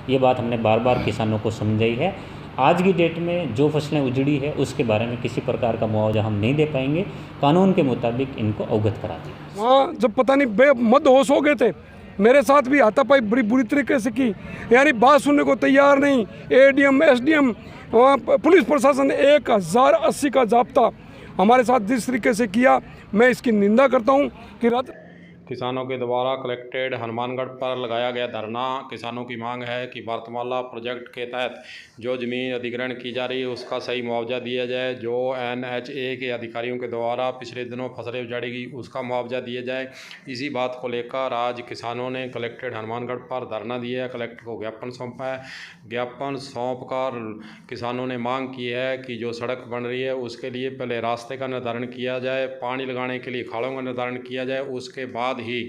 ये बात हमने बार बार किसानों को समझाई है। आज की डेट में जो फसलें उजड़ी है उसके बारे में किसी प्रकार का मुआवजा हम नहीं दे पाएंगे, कानून के मुताबिक इनको अवगत करा दिया। वहाँ जब पता नहीं मदहोश हो गए थे, मेरे साथ भी हाथापाई बड़ी बुरी तरीके से की, यानी बात सुनने को तैयार नहीं। एडीएम एसडीएम वहाँ पुलिस प्रशासन 1080 का जाब्ता हमारे साथ जिस तरीके से किया, मैं इसकी निंदा करता हूँ कि किसानों के द्वारा कलेक्टेड हनुमानगढ़ पर लगाया गया धरना। किसानों की मांग है कि भारतमाला प्रोजेक्ट के तहत जो ज़मीन अधिग्रहण की जा रही है उसका सही मुआवजा दिया जाए। जो NHA के अधिकारियों के द्वारा पिछले दिनों फसलें उजाड़ी गई उसका मुआवजा दिया जाए। इसी बात को लेकर आज किसानों ने कलेक्टेड हनुमानगढ़ पर धरना दिया है, कलेक्टर को ज्ञापन सौंपा है। ज्ञापन सौंप कर किसानों ने मांग की है कि जो सड़क बन रही है उसके लिए पहले रास्ते का निर्धारण किया जाए, पानी लगाने के लिए खाड़ों का निर्धारण किया जाए, उसके बाद ही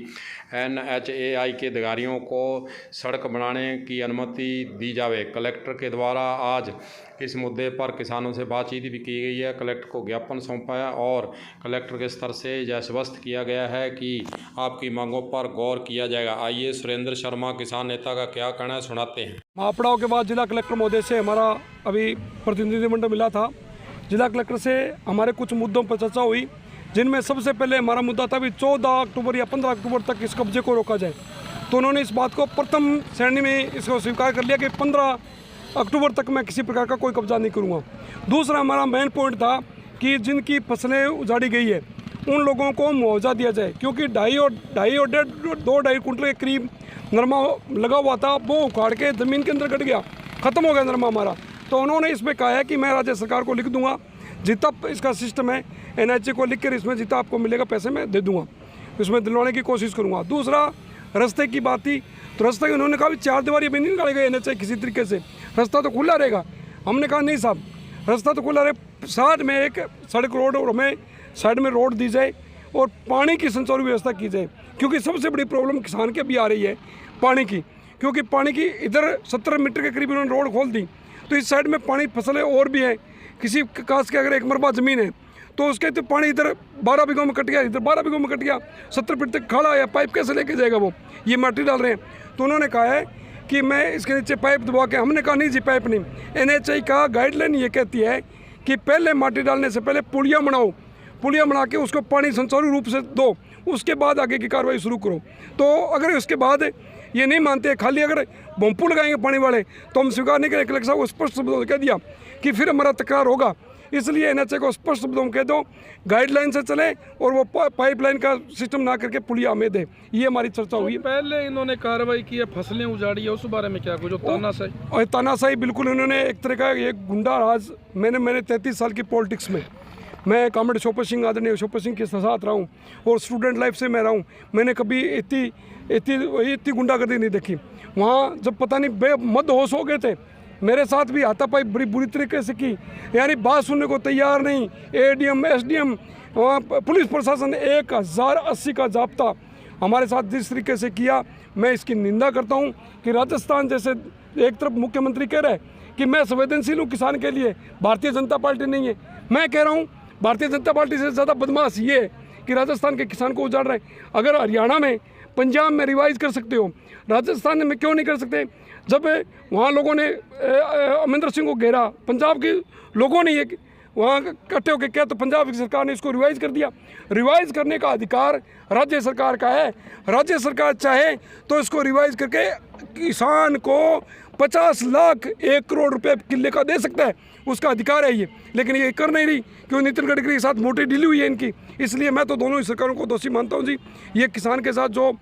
NHAI के अधिकारियों को सड़क बनाने की अनुमति दी जावे। कलेक्टर के द्वारा आज इस मुद्दे पर किसानों से बातचीत भी की गई है, कलेक्टर को ज्ञापन सौंपा है और कलेक्टर के स्तर से यह आश्वस्त किया गया है कि आपकी मांगों पर गौर किया जाएगा। आइए सुरेंद्र शर्मा किसान नेता का क्या कहना है सुनाते हैं। महापड़ाव के बाद जिला कलेक्टर महोदय से हमारा अभी प्रतिनिधिमंडल मिला था। जिला कलेक्टर से हमारे कुछ मुद्दों पर चर्चा हुई, जिनमें सबसे पहले हमारा मुद्दा था भी 14 अक्टूबर या 15 अक्टूबर तक इस कब्जे को रोका जाए। तो उन्होंने इस बात को प्रथम श्रेणी में इसको स्वीकार कर लिया कि 15 अक्टूबर तक मैं किसी प्रकार का कोई कब्जा नहीं करूँगा। दूसरा हमारा मेन पॉइंट था कि जिनकी फसलें उजाड़ी गई है उन लोगों को मुआवजा दिया जाए, क्योंकि 2.5 कुंटल के करीब नरमा लगा हुआ था, वो उखाड़ के ज़मीन के अंदर कट गया, ख़त्म हो गया नरमा हमारा। तो उन्होंने इसमें कहा है कि मैं राज्य सरकार को लिख दूंगा, जितना इसका सिस्टम है NHA को लिख कर इसमें जितना आपको मिलेगा पैसे मैं दे दूंगा, इसमें दिलवाने की कोशिश करूंगा। दूसरा रास्ते की बात थी, तो रास्ते की उन्होंने कहा भी 4 दीवारी भी नहीं निकालेगा NHA किसी तरीके से, रास्ता तो खुला रहेगा। हमने कहा नहीं साहब, रास्ता तो खुला रहे, साथ में एक सड़क रोड और हमें साइड में रोड दी जाए और पानी की संचार व्यवस्था की जाए, क्योंकि सबसे बड़ी प्रॉब्लम किसान के भी आ रही है पानी की, क्योंकि पानी की इधर 70 मीटर के करीब उन्होंने रोड खोल दी, तो इस साइड में पानी फसलें और भी है। किसी काश के अगर 1 मरबा ज़मीन है तो उसके तो पानी इधर 12 बीघों में कट गया, इधर 12 बीघों में कट गया, 70 फीट तक खड़ा है, पाइप कैसे लेके जाएगा वो, ये माटी डाल रहे हैं। तो उन्होंने कहा है कि मैं इसके नीचे पाइप दबा के, हमने कहा नहीं जी पाइप नहीं, NHA का गाइडलाइन ये कहती है कि पहले माटी डालने से पहले पुलिया बनाओ, पुलिया बना के उसको पानी सुचारू रूप से दो, उसके बाद आगे की कार्रवाई शुरू करो। तो अगर उसके बाद ये नहीं मानते, खाली अगर बम्पू लगाएंगे पानी वाले, तो हम स्वीकार नहीं करें। कलेक्टर साहब को स्पष्ट शब्दों में कह दिया कि फिर हमारा तकरार होगा, इसलिए NHA को स्पष्ट शब्दों में कह दो गाइडलाइन से चले और वो पाइपलाइन का सिस्टम ना करके पुलिया हमें दे। ये हमारी चर्चा हुई। पहले इन्होंने कार्रवाई की है, फसलें उजाड़ी है, उस बारे में क्या कुछ तानाशाही? और तानाशाही बिल्कुल, इन्होंने एक तरह का ये गुंडा राज, मैंने 33 साल की पॉलिटिक्स में मैं कॉमरेड शोपा सिंह, आदरणीय शोपा सिंह के साथ रहा हूँ और स्टूडेंट लाइफ से मैं रहा हूँ, मैंने कभी इतनी गुंडागर्दी नहीं देखी। वहाँ जब पता नहीं मदहोश हो गए थे, मेरे साथ भी हाथापाई बड़ी बुरी तरीके से की, यानी बात सुनने को तैयार नहीं। एडीएम एसडीएम वहाँ पुलिस प्रशासन 1080 का जाब्ता हमारे साथ जिस तरीके से किया, मैं इसकी निंदा करता हूँ कि राजस्थान जैसे एक तरफ मुख्यमंत्री कह रहे हैं कि मैं संवेदनशील हूँ किसान के लिए, भारतीय जनता पार्टी नहीं है। मैं कह रहा हूँ भारतीय जनता पार्टी से ज़्यादा बदमाश ये है कि राजस्थान के किसान को उजाड़ रहे हैं। अगर हरियाणा में, पंजाब में रिवाइज कर सकते हो, राजस्थान में क्यों नहीं कर सकते? जब वहाँ लोगों ने अमरिंदर सिंह को घेरा, पंजाब के लोगों ने ये वहाँ इकट्ठे होकर किया, तो पंजाब की सरकार ने इसको रिवाइज कर दिया। रिवाइज करने का अधिकार राज्य सरकार का है। राज्य सरकार चाहे तो इसको रिवाइज करके किसान को 50 लाख 1 करोड़ रुपए किले का दे सकता है, उसका अधिकार है ये, लेकिन ये कर नहीं रही, क्यों? नितिन गडकरी के साथ मोटी डील हुई है इनकी। इसलिए मैं तो दोनों ही सरकारों को दोषी मानता हूँ जी। ये किसान के साथ जो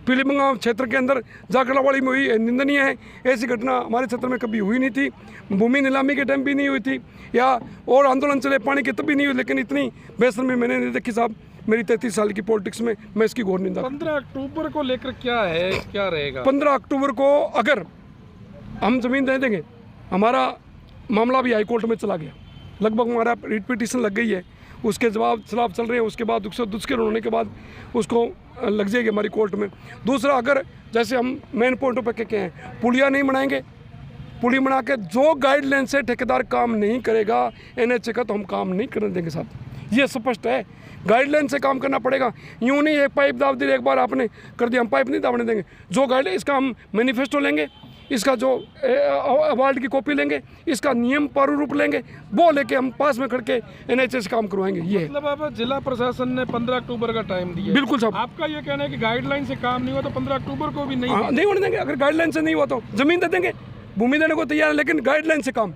पीलीबंगा क्षेत्र के अंदर जाखड़ावाड़ी में हुई निंदनीय है। ऐसी घटना हमारे क्षेत्र में कभी हुई नहीं थी, भूमि नीलामी के टाइम भी नहीं हुई थी, या और आंदोलन चले पानी की तब भी नहीं हुई, लेकिन इतनी बेशर्मी मैंने नहीं देखी साहब मेरी 33 साल की पॉलिटिक्स में। मैं इसकी घोर निंदा। 15 अक्टूबर को लेकर क्या है, क्या रहेगा? 15 अक्टूबर को अगर हम ज़मीन दे देंगे, हमारा मामला भी हाईकोर्ट में चला गया, लगभग हमारा रिट पिटीशन लग गई है, उसके जवाब खिलाफ चल रहे हैं, उसके बाद दुष्कर्म होने के बाद उसको लग जाएगी हमारी कोर्ट में। दूसरा, अगर जैसे हम मेन पॉइंटों पर क्या हैं, पुलिया नहीं बनाएंगे, पुली बना के जो गाइडलाइन से ठेकेदार काम नहीं करेगा NHA का, तो हम काम नहीं करने देंगे साहब। ये स्पष्ट है, गाइडलाइन से काम करना पड़ेगा। यूँ नहीं एक पाइप दाब दी एक बार आपने कर दिया, हम पाइप नहीं दाबने देंगे। जो गाइडलाइन, इसका हम मैनिफेस्टो लेंगे, इसका जो अवार्ड की कॉपी लेंगे, इसका नियम प्रारूप लेंगे, वो लेके हम पास में खड़ के NHS काम करवाएंगे। ये है। मतलब अब जिला प्रशासन ने 15 अक्टूबर का टाइम दिया है। बिल्कुल साहब। आपका ये कहना है कि गाइडलाइन से काम नहीं हुआ तो 15 अक्टूबर को भी नहीं नहीं होने देंगे। अगर गाइडलाइन से नहीं हुआ तो ज़मीन दे देंगे, भूमि देने को तैयार है, लेकिन गाइडलाइन से काम,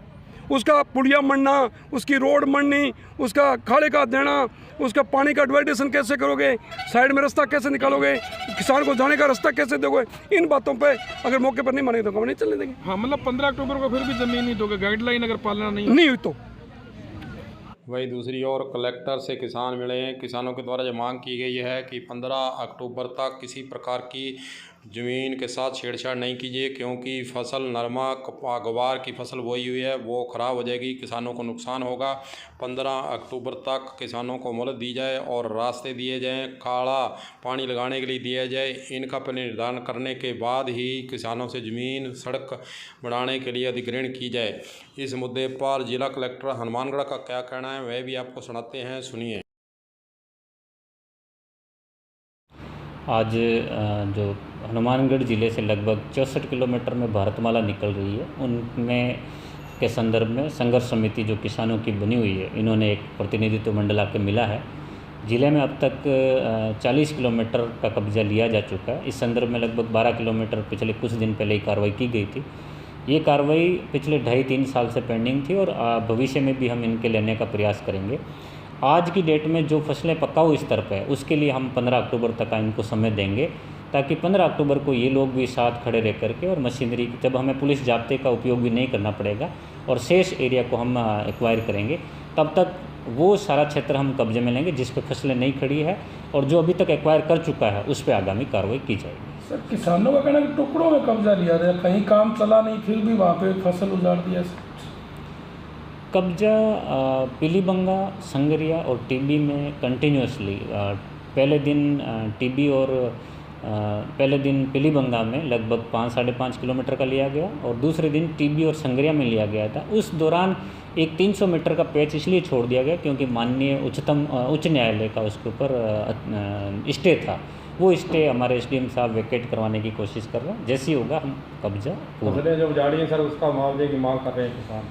उसका पुलिया मरना, उसकी रोड मरनी, उसका खाड़े का देना, उसका पानी का डिवाइडेशन कैसे करोगे, साइड में रास्ता कैसे निकालोगे, किसान को जाने का रास्ता कैसे दोगे, इन बातों पे अगर मौके पर नहीं मानेंगे तो हम नहीं चलने देंगे। हाँ, मतलब 15 अक्टूबर को फिर भी जमीन नहीं दोगे, गाइडलाइन अगर पालना नहीं हुई तो। वहीं दूसरी ओर कलेक्टर से किसान मिले हैं। किसानों के द्वारा जो मांग की गई है कि 15 अक्टूबर तक किसी प्रकार की ज़मीन के साथ छेड़छाड़ नहीं कीजिए, क्योंकि फसल नरमा ग्वार की फसल बोई हुई है वो ख़राब हो जाएगी, किसानों को नुकसान होगा। 15 अक्टूबर तक किसानों को मोहलत दी जाए और रास्ते दिए जाएं, काड़ा पानी लगाने के लिए दिया जाए। इनका पहले निर्धारण करने के बाद ही किसानों से ज़मीन सड़क बढ़ाने के लिए अधिग्रहण की जाए। इस मुद्दे पर जिला कलेक्टर हनुमानगढ़ का क्या कहना है वह भी आपको सुनाते हैं, सुनिए। आज जो हनुमानगढ़ ज़िले से लगभग 64 किलोमीटर में भारतमाला निकल रही है, उनमें के संदर्भ में संघर्ष समिति जो किसानों की बनी हुई है, इन्होंने एक प्रतिनिधित्व मंडल आके मिला है। ज़िले में अब तक 40 किलोमीटर का कब्जा लिया जा चुका है। इस संदर्भ में लगभग 12 किलोमीटर पिछले कुछ दिन पहले ही कार्रवाई की गई थी। ये कार्रवाई पिछले 2.5-3 साल से पेंडिंग थी और भविष्य में भी हम इनके लेने का प्रयास करेंगे। आज की डेट में जो फसलें पकाऊ स्तर पर है उसके लिए हम 15 अक्टूबर तक का इनको समय देंगे, ताकि 15 अक्टूबर को ये लोग भी साथ खड़े रह करके और मशीनरी जब हमें पुलिस जाब्ते का उपयोग भी नहीं करना पड़ेगा और शेष एरिया को हम एक्वायर करेंगे, तब तक वो सारा क्षेत्र हम कब्जे में लेंगे जिस पर फसलें नहीं खड़ी है और जो अभी तक एक्वायर कर चुका है उस पर आगामी कार्रवाई की जाएगी। सर, किसानों का कहना है कि टुकड़ों में कब्जा लिया गया, कहीं काम चला नहीं फिर भी वहाँ पे फसल उजाड़ दिया। कब्जा पीलीबंगा, संगरिया और टीबी में कंटिन्यूसली पहले दिन पीलीबंगा में लगभग 5-5.5 किलोमीटर का लिया गया और दूसरे दिन टीबी और संगरिया में लिया गया था। उस दौरान एक 300 मीटर का पैच इसलिए छोड़ दिया गया क्योंकि माननीय उच्च न्यायालय का उसके ऊपर स्टे था। वो स्टे हमारे SDM साहब वेकेट करवाने की कोशिश कर रहे हैं। जैसे ही होगा हम कब्जा फसलें जो उजाड़ी है सर, उसका मुआवजे की मांग कर रहे हैं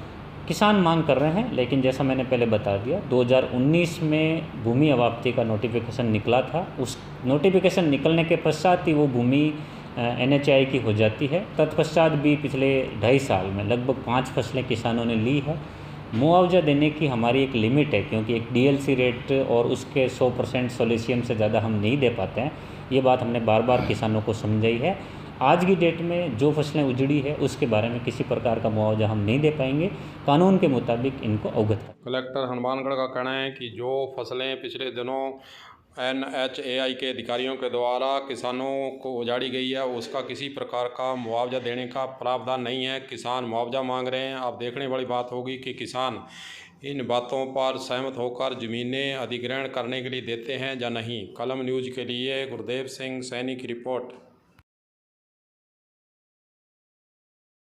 किसान मांग कर रहे हैं, लेकिन जैसा मैंने पहले बता दिया 2019 में भूमि अवाप्ति का नोटिफिकेशन निकला था। उस नोटिफिकेशन निकलने के पश्चात ही वो भूमि NHI की हो जाती है। तत्पश्चात भी पिछले 2.5 साल में लगभग 5 फसलें किसानों ने ली है। मुआवजा देने की हमारी एक लिमिट है, क्योंकि एक DLC रेट और उसके 100% सोलिशियम से ज़्यादा हम नहीं दे पाते हैं। ये बात हमने बार बार किसानों को समझाई है। आज की डेट में जो फसलें उजड़ी है उसके बारे में किसी प्रकार का मुआवजा हम नहीं दे पाएंगे, कानून के मुताबिक इनको अवगत करें। कलेक्टर हनुमानगढ़ का कहना है कि जो फसलें पिछले दिनों NHAI के अधिकारियों के द्वारा किसानों को उजाड़ी गई है उसका किसी प्रकार का मुआवजा देने का प्रावधान नहीं है। किसान मुआवजा मांग रहे हैं। अब देखने वाली बात होगी कि किसान इन बातों पर सहमत होकर ज़मीनें अधिग्रहण करने के लिए देते हैं या नहीं। कलम न्यूज़ के लिए गुरदेव सिंह सैनी की रिपोर्ट।